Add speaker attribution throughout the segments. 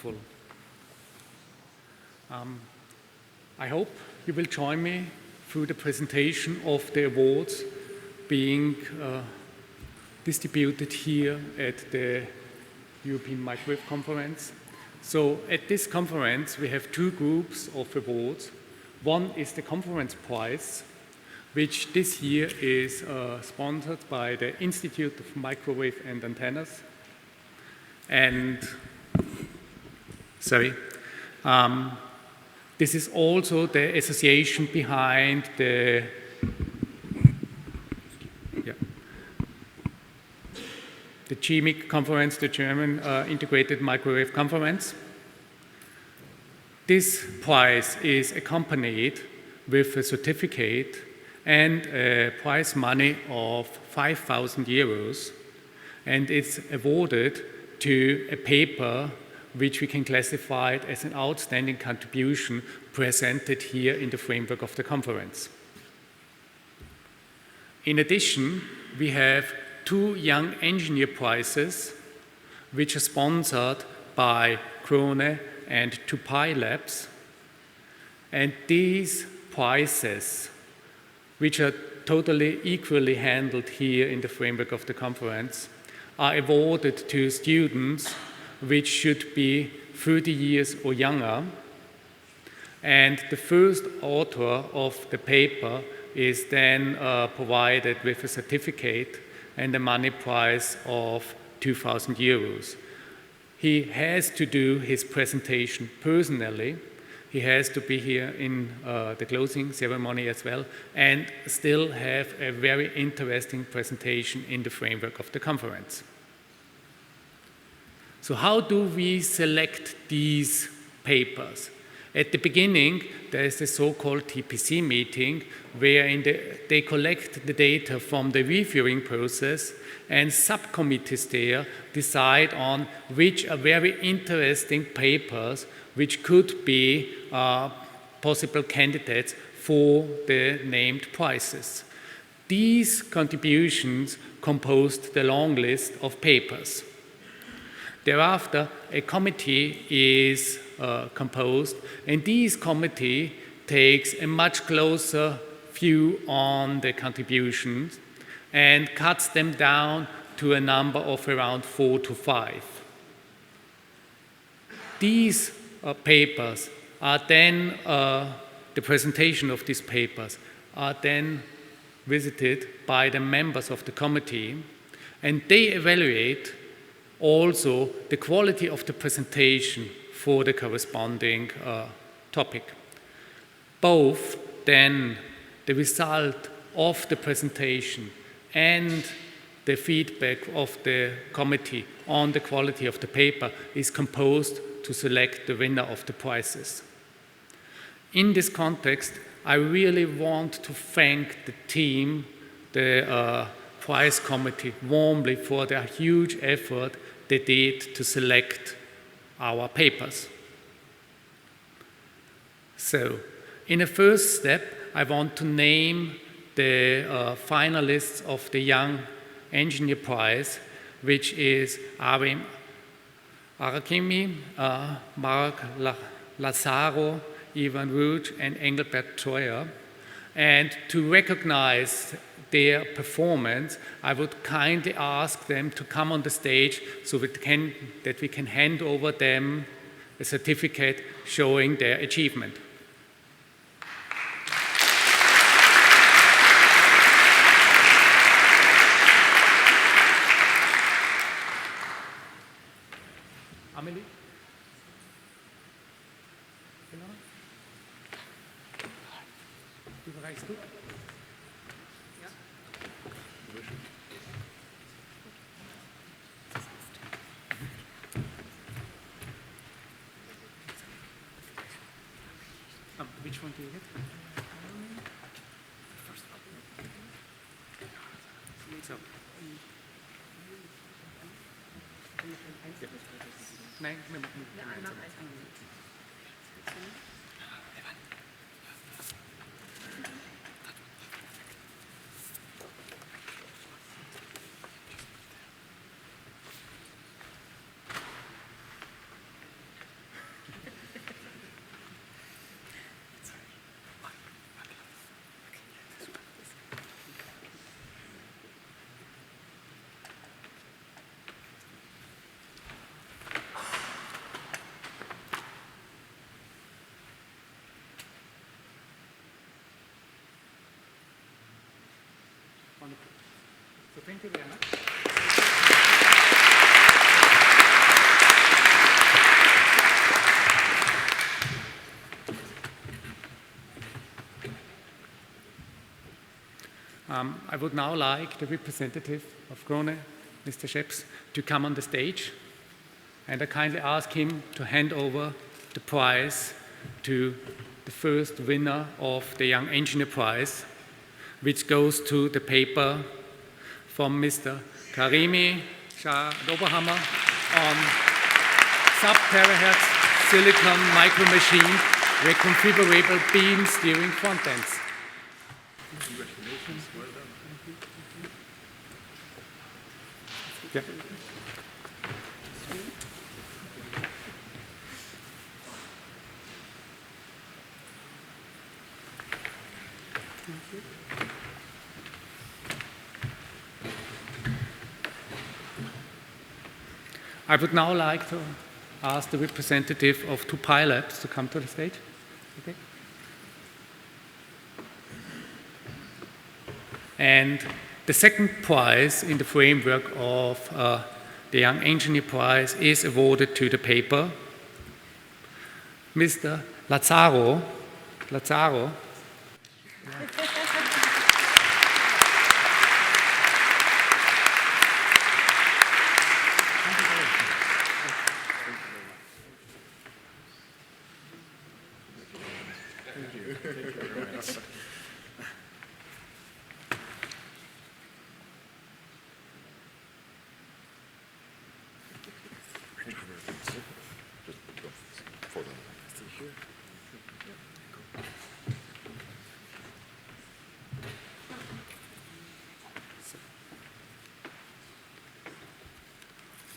Speaker 1: wonderful. I hope you will join me through the presentation of the awards being distributed here at the European Microwave Conference. So at this conference, we have two groups of awards. One is the conference prize, which this year is sponsored by the Institute of Microwave and Antennas. And, this is also the association behind the GMIC conference, the German Integrated Microwave Conference. This prize is accompanied with a certificate and a prize money of 5,000 euros, and it's awarded to a paper which we can classify as an outstanding contribution presented here in the framework of the conference. In addition, we have two Young Engineer Prizes, which are sponsored by Krone and Tupai Labs. And these prizes, which are totally equally handled here in the framework of the conference, are awarded to students which should be 30 years or younger. And the first author of the paper is then provided with a certificate and a money prize of 2,000 euros. He has to do his presentation personally. He has to be here in the closing ceremony as well, and still have a very interesting presentation in the framework of the conference. So how do we select these papers? At the beginning, there is the so-called TPC meeting, where they collect the data from the reviewing process, and subcommittees there decide on which are very interesting papers which could be possible candidates for the named prizes. These contributions composed the long list of papers. Thereafter, a committee is composed, and this committee takes a much closer view on the contributions and cuts them down to a number of around 4 to 5. These papers are then, the presentation of these papers are then visited by the members of the committee, and they evaluate also the quality of the presentation for the corresponding topic. Both then the result of the presentation and the feedback of the committee on the quality of the paper is composed to select the winner of the prizes. In this context, I really want to thank the team, the prize committee, warmly for their huge effort they did to select our papers. So, in a first step, I want to name the finalists of the Young Engineer Prize, which is Arim Arakimi, Mark Lazaro, Ivan Ruj, and Engelbert Troyer. And to recognize their performance, I would kindly ask them to come on the stage so that we can hand over them a certificate showing their achievement. Amelie? Du bereichst gut? Ja. Which one do you get? First one. So. Nein, wir machen nicht. Thank you very much. I would now like the representative of Krone, Mr. Scheps, to come on the stage, and I kindly ask him to hand over the prize to the first winner of the Young Engineer Prize, which goes to the paper from Mr. Karimi Shah Oberhammer on sub-terahertz silicon micro machine reconfigurable beam steering front ends. Congratulations, well done. Yeah. I would now like to ask the representative of 2Pi Labs to come to the stage. Okay. And the second prize in the framework of the Young Engineer Prize is awarded to the paper Mr. Lazzaro.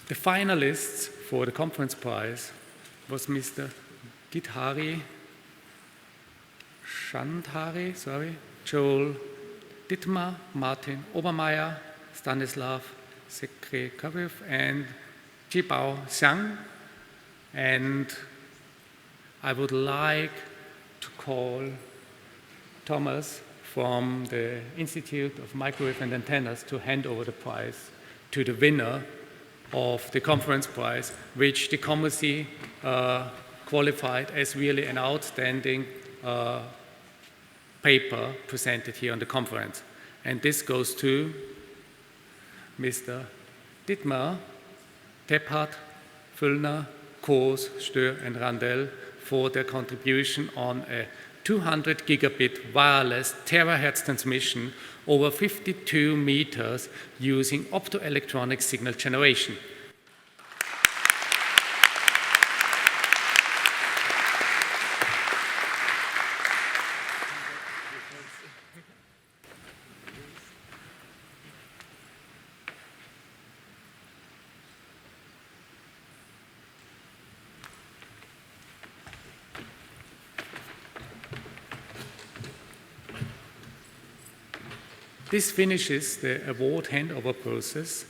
Speaker 1: The finalists for the conference prize was Mr. Shandhari, Joel Dittmar, Martin Obermeier, Stanislav Sekrekarev, and Jibao Xiang. And I would like to call Thomas from the Institute of Microwave and Antennas to hand over the prize to the winner of the conference prize, which the committee qualified as really an outstanding paper presented here on the conference. And this goes to Mr. Dittmar, Tephart, Füllner, Koos, Stör, and Randell for their contribution on a 200 gigabit wireless terahertz transmission over 52 meters using optoelectronic signal generation. This finishes the award handover process,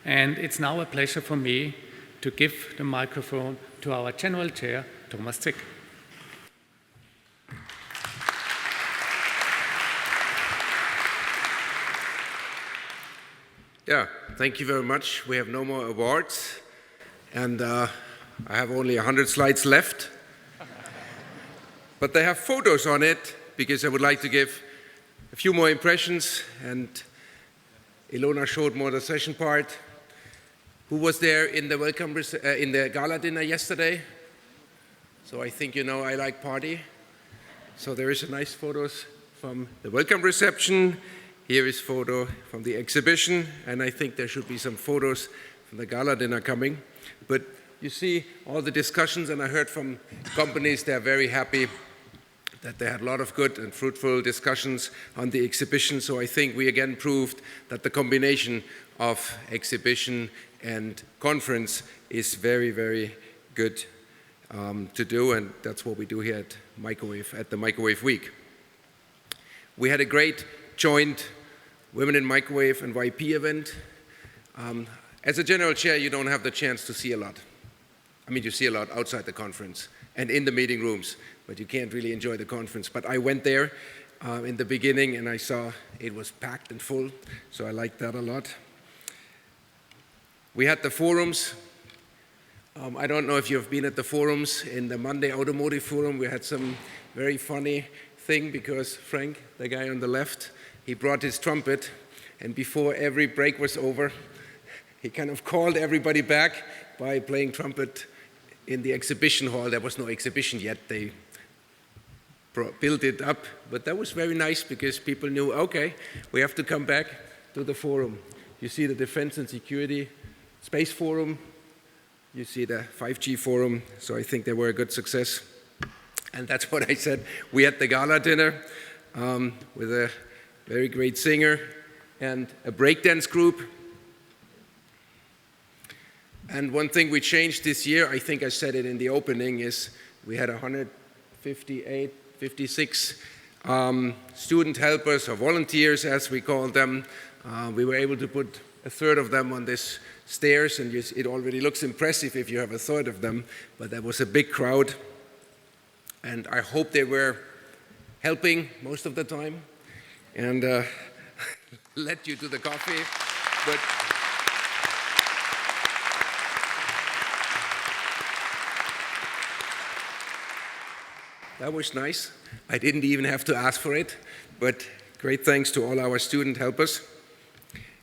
Speaker 1: and it's now a pleasure for me to give the microphone to our General Chair, Thomas Zick.
Speaker 2: Yeah, thank you very much. We have no more awards, and I have only 100 slides left. But they have photos on it, because I would like to give a few more impressions, and Ilona showed more the session part. Who was there in the in the gala dinner yesterday? So I think you know I like party. So there is a nice photos from the welcome reception. Here is photo from the exhibition, and I think there should be some photos from the gala dinner coming. But you see all the discussions, and I heard from companies they're very happy that they had a lot of good and fruitful discussions on the exhibition. So I think we again proved that the combination of exhibition and conference is very, very good to do, and that's what we do here at the Microwave Week. We had a great joint Women in Microwave and YP event. As a general chair, you don't have the chance to see a lot. I mean, you see a lot outside the conference and in the meeting rooms, but you can't really enjoy the conference. But I went there, in the beginning, and I saw it was packed and full, so I liked that a lot. We had the forums. I don't know if you've been at the forums. In the Monday Automotive Forum, we had some very funny thing because Frank, the guy on the left, he brought his trumpet, and before every break was over, he kind of called everybody back by playing trumpet in the exhibition hall. There was no exhibition yet. They built it up, but that was very nice because people knew, okay, we have to come back to the forum. You see the Defense and Security Space Forum, you see the 5G forum, so I think they were a good success. And that's what I said. We had the gala dinner with a very great singer and a breakdance group. And one thing we changed this year, I think I said it in the opening, is we had 56 student helpers or volunteers, as we call them. We were able to put a third of them on this stairs, and it already looks impressive if you have a third of them, but that was a big crowd. And I hope they were helping most of the time and led you to the coffee. But that was nice. I didn't even have to ask for it, but great thanks to all our student helpers.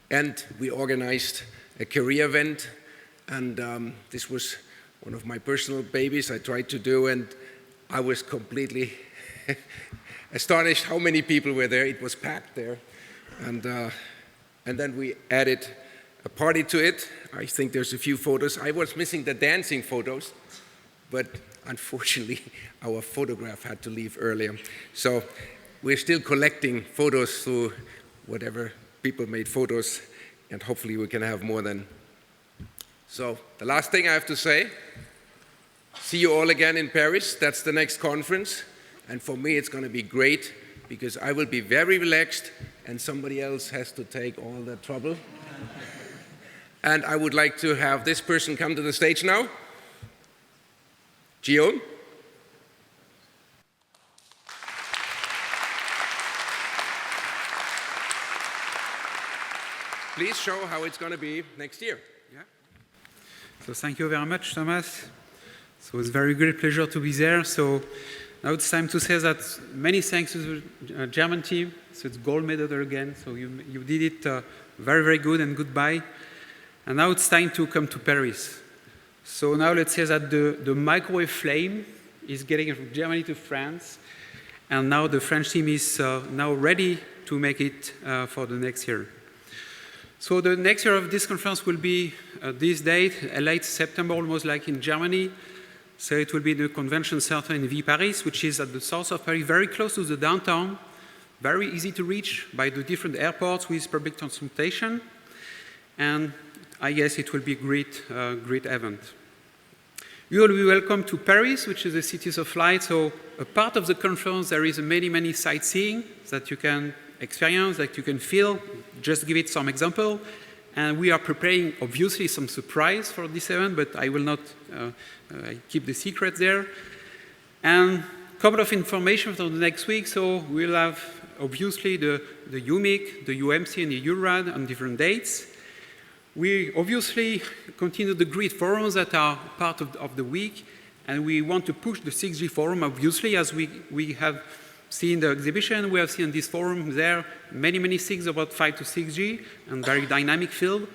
Speaker 2: And we organized a career event, and this was one of my personal babies I tried to do, and I was completely astonished how many people were there. It was packed there, and then we added a party to it. I think there's a few photos. I was missing the dancing photos, but unfortunately our photograph had to leave earlier. So we're still collecting photos through whatever people made photos, and hopefully we can have more then. So the last thing I have to say, see you all again in Paris. That's the next conference. And for me, it's going to be great because I will be very relaxed and somebody else has to take all the trouble. And I would like to have this person come to the stage now. Guillaume. Please show how it's going to be next year. Yeah.
Speaker 3: So thank you very much, Thomas. So it's a very great pleasure to be there. So now it's time to say that many thanks to the German team. So it's gold medal again. So you did it very, very good, and goodbye. And now it's time to come to Paris. So now let's say that the microwave flame is getting from Germany to France. And now the French team is now ready to make it for the next year. So the next year of this conference will be this date, late September, almost like in Germany. So it will be the convention center in Ville Paris, which is at the south of Paris, very close to the downtown, very easy to reach by the different airports with public transportation. And I guess it will be a great event. You will be welcome to Paris, which is the city of light. So a part of the conference, there is many sightseeing that you can experience, that you can feel. Just give it some example. And we are preparing, obviously, some surprise for this event, but I will not keep the secret there. And a couple of information for the next week. So we'll have, obviously, the EuMIC, the EuMC, and the EuRAD on different dates. We obviously continue the grid forums that are part of the week, and we want to push the 6G forum, obviously, as we have seen the exhibition, we have seen this forum there, many things about 5 to 6G, and very dynamic field.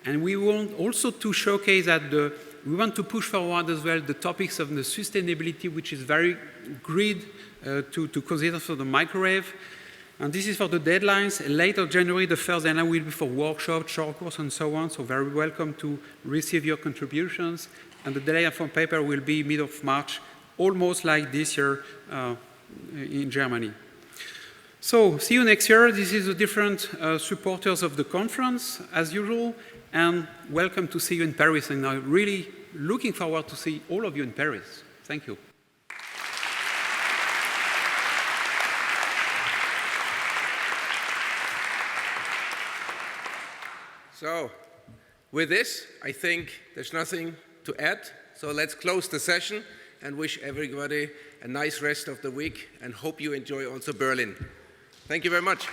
Speaker 3: And we want also to showcase that we want to push forward as well the topics of the sustainability, which is very grid to consider for the microwave. And this is for the deadlines. Later January, the first deadline will be for workshops, short course, and so on. So very welcome to receive your contributions. And the deadline for paper will be mid of March, almost like this year in Germany. So see you next year. This is the different supporters of the conference, as usual. And welcome to see you in Paris. And I'm really looking forward to see all of you in Paris. Thank you.
Speaker 2: So, with this, I think there's nothing to add. So let's close the session and wish everybody a nice rest of the week and hope you enjoy also Berlin. Thank you very much.